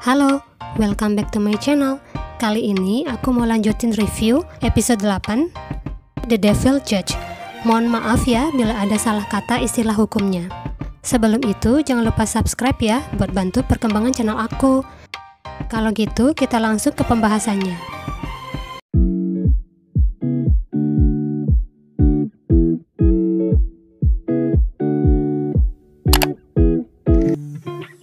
Halo, welcome back to my channel. Kali ini aku mau lanjutin review episode 8 The Devil Judge. Mohon maaf ya bila ada salah kata istilah hukumnya. Sebelum itu jangan lupa subscribe ya buat bantu perkembangan channel aku. Kalau gitu kita langsung ke pembahasannya.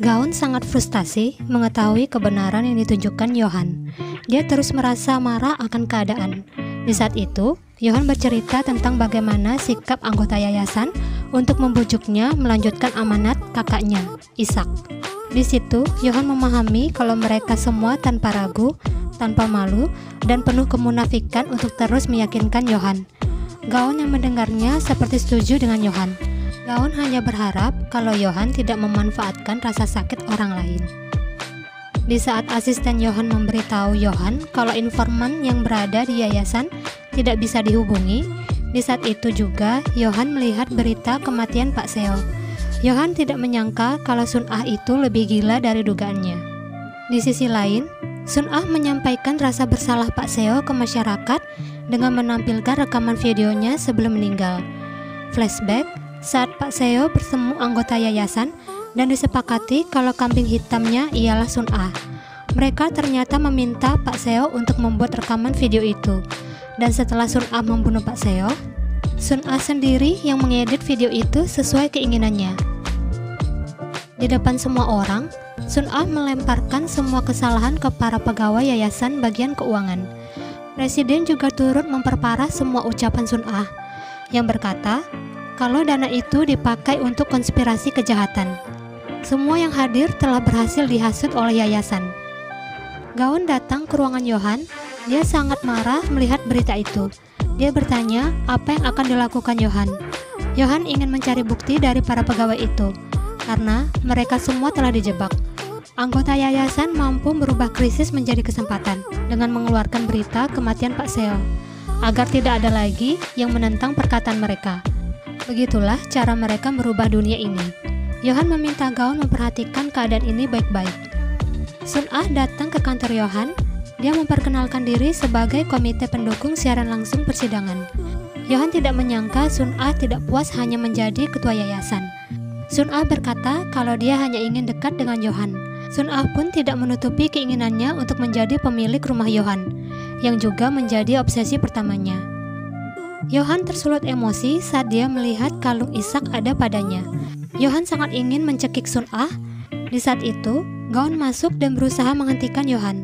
Gaon sangat frustasi mengetahui kebenaran yang ditunjukkan Johan. Dia terus merasa marah akan keadaan. Di saat itu, Johan bercerita tentang bagaimana sikap anggota yayasan untuk membujuknya melanjutkan amanat kakaknya, Ishak. Di situ, Johan memahami kalau mereka semua tanpa ragu, tanpa malu, dan penuh kemunafikan untuk terus meyakinkan Johan. Gaon yang mendengarnya seperti setuju dengan Johan. Gaon hanya berharap kalau Johan tidak memanfaatkan rasa sakit orang lain. Di saat asisten Johan memberitahu Johan kalau informan yang berada di yayasan tidak bisa dihubungi, di saat itu juga Johan melihat berita kematian Pak Seo. Johan tidak menyangka kalau Sun Ah itu lebih gila dari dugaannya. Di sisi lain, Sun Ah menyampaikan rasa bersalah Pak Seo ke masyarakat dengan menampilkan rekaman videonya sebelum meninggal. Flashback saat Pak Seo bertemu anggota yayasan dan disepakati kalau kambing hitamnya ialah Sun Ah. Mereka ternyata meminta Pak Seo untuk membuat rekaman video itu. Dan setelah Sun Ah membunuh Pak Seo, Sun Ah sendiri yang mengedit video itu sesuai keinginannya. Di depan semua orang, Sun Ah melemparkan semua kesalahan ke para pegawai yayasan bagian keuangan. Presiden juga turut memperparah semua ucapan Sun Ah yang berkata kalau dana itu dipakai untuk konspirasi kejahatan. Semua yang hadir telah berhasil dihasut oleh yayasan. Gaon datang ke ruangan Johan. Dia sangat marah melihat berita itu. Dia bertanya apa yang akan dilakukan Johan. Johan ingin mencari bukti dari para pegawai itu, karena mereka semua telah dijebak. Anggota yayasan mampu merubah krisis menjadi kesempatan dengan mengeluarkan berita kematian Pak Seo, agar tidak ada lagi yang menentang perkataan mereka. Begitulah cara mereka merubah dunia ini. Johan meminta Gaon memperhatikan keadaan ini baik-baik. Sun Ah datang ke kantor Johan. Dia memperkenalkan diri sebagai komite pendukung siaran langsung persidangan. Johan tidak menyangka Sun Ah tidak puas hanya menjadi ketua yayasan. Sun Ah berkata kalau dia hanya ingin dekat dengan Johan. Sun Ah pun tidak menutupi keinginannya untuk menjadi pemilik rumah Johan, yang juga menjadi obsesi pertamanya. Johan tersulut emosi saat dia melihat kalung Ishak ada padanya. Johan sangat ingin mencekik Sun Ah. Di saat itu, Gaon masuk dan berusaha menghentikan Johan.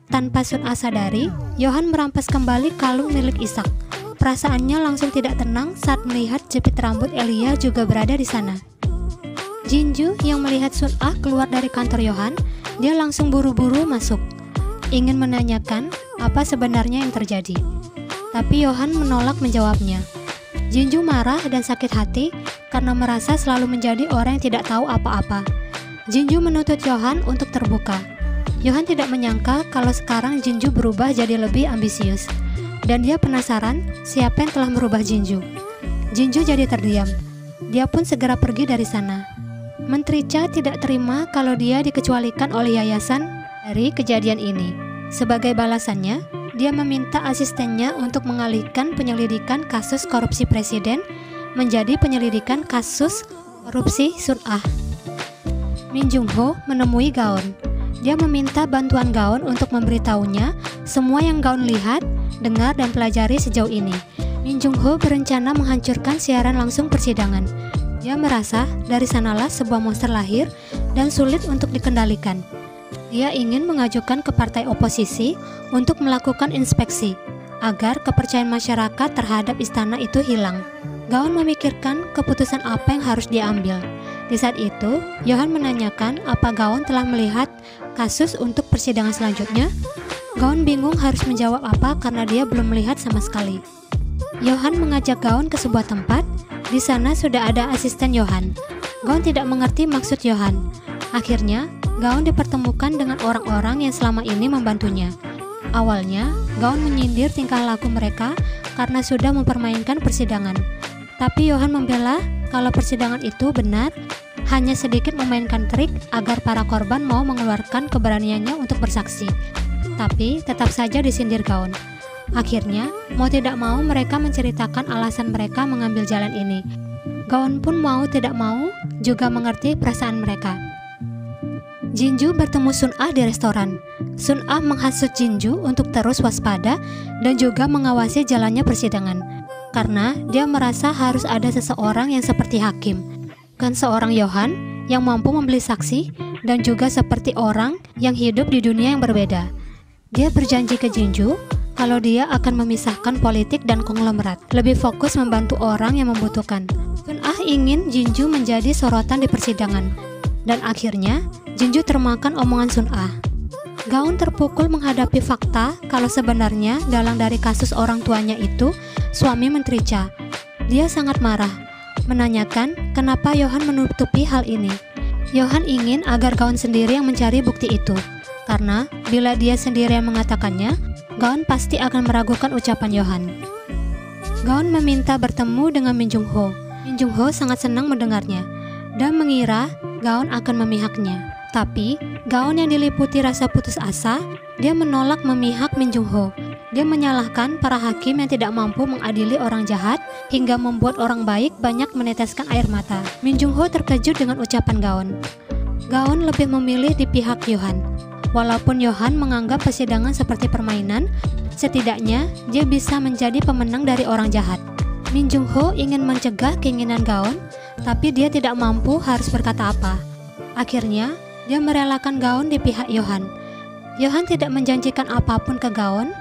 Tanpa Sun Ah sadari, Johan merampas kembali kalung milik Ishak. Perasaannya langsung tidak tenang saat melihat jepit rambut Elia juga berada di sana. Jinju yang melihat Sun Ah keluar dari kantor Johan, dia langsung buru-buru masuk, ingin menanyakan apa sebenarnya yang terjadi. Tapi Johan menolak menjawabnya. Jinju marah dan sakit hati karena merasa selalu menjadi orang yang tidak tahu apa-apa. Jinju menuntut Johan untuk terbuka. Johan tidak menyangka kalau sekarang Jinju berubah jadi lebih ambisius. Dan dia penasaran siapa yang telah merubah Jinju. Jinju jadi terdiam. Dia pun segera pergi dari sana. Menteri Cha tidak terima kalau dia dikecualikan oleh yayasan dari kejadian ini. Sebagai balasannya, dia meminta asistennya untuk mengalihkan penyelidikan kasus korupsi presiden menjadi penyelidikan kasus korupsi Sun Ah. Min Jung Ho menemui Gaon. Dia meminta bantuan Gaon untuk memberitahunya semua yang Gaon lihat, dengar, dan pelajari sejauh ini. Min Jung Ho berencana menghancurkan siaran langsung persidangan. Dia merasa dari sanalah sebuah monster lahir dan sulit untuk dikendalikan. Dia ingin mengajukan ke partai oposisi untuk melakukan inspeksi, agar kepercayaan masyarakat terhadap istana itu hilang. Gaon memikirkan keputusan apa yang harus diambil. Di saat itu, Johan menanyakan apa Gaon telah melihat kasus untuk persidangan selanjutnya. Gaon bingung harus menjawab apa karena dia belum melihat sama sekali. Johan mengajak Gaon ke sebuah tempat. Di sana sudah ada asisten Johan. Gaon tidak mengerti maksud Johan. Akhirnya, Gaon dipertemukan dengan orang-orang yang selama ini membantunya. Awalnya, Gaon menyindir tingkah laku mereka karena sudah mempermainkan persidangan. Tapi Johan membela kalau persidangan itu benar hanya sedikit memainkan trik agar para korban mau mengeluarkan keberaniannya untuk bersaksi. Tapi tetap saja disindir Gaon. Akhirnya, mau tidak mau mereka menceritakan alasan mereka mengambil jalan ini. Gaon pun mau tidak mau juga mengerti perasaan mereka. Jinju bertemu Sun Ah di restoran. Sun Ah menghasut Jinju untuk terus waspada dan juga mengawasi jalannya persidangan. Karena dia merasa harus ada seseorang yang seperti hakim, kan seorang Yohan yang mampu membeli saksi dan juga seperti orang yang hidup di dunia yang berbeda. Dia berjanji ke Jinju kalau dia akan memisahkan politik dan konglomerat, lebih fokus membantu orang yang membutuhkan. Sun Ah ingin Jinju menjadi sorotan di persidangan, dan akhirnya Jinju termakan omongan Sun Ah. Gaon terpukul menghadapi fakta kalau sebenarnya dalang dari kasus orang tuanya itu suami Menteri Cha. Dia sangat marah, menanyakan kenapa Yohan menutupi hal ini. Yohan ingin agar Gaon sendiri yang mencari bukti itu, karena bila dia sendiri yang mengatakannya, Gaon pasti akan meragukan ucapan Yohan. Gaon meminta bertemu dengan Min Jung Ho. Min Jung Ho sangat senang mendengarnya dan mengira Gaon akan memihaknya. Tapi Gaon yang diliputi rasa putus asa, dia menolak memihak Min Jung Ho. Dia menyalahkan para hakim yang tidak mampu mengadili orang jahat hingga membuat orang baik banyak meneteskan air mata. Min Jung Ho terkejut dengan ucapan Gaon. Gaon lebih memilih di pihak Yohan. Walaupun Yohan menganggap persidangan seperti permainan, setidaknya dia bisa menjadi pemenang dari orang jahat. Min Jung Ho ingin mencegah keinginan Gaon, tapi dia tidak mampu harus berkata apa. Akhirnya, dia merelakan Gaon di pihak Yohan. Yohan tidak menjanjikan apapun ke Gaon.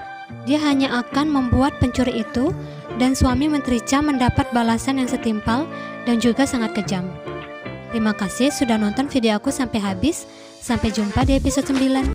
Dia hanya akan membuat pencuri itu dan suami Menteri Cha mendapat balasan yang setimpal dan juga sangat kejam. Terima kasih sudah nonton video aku sampai habis. Sampai jumpa di episode 9.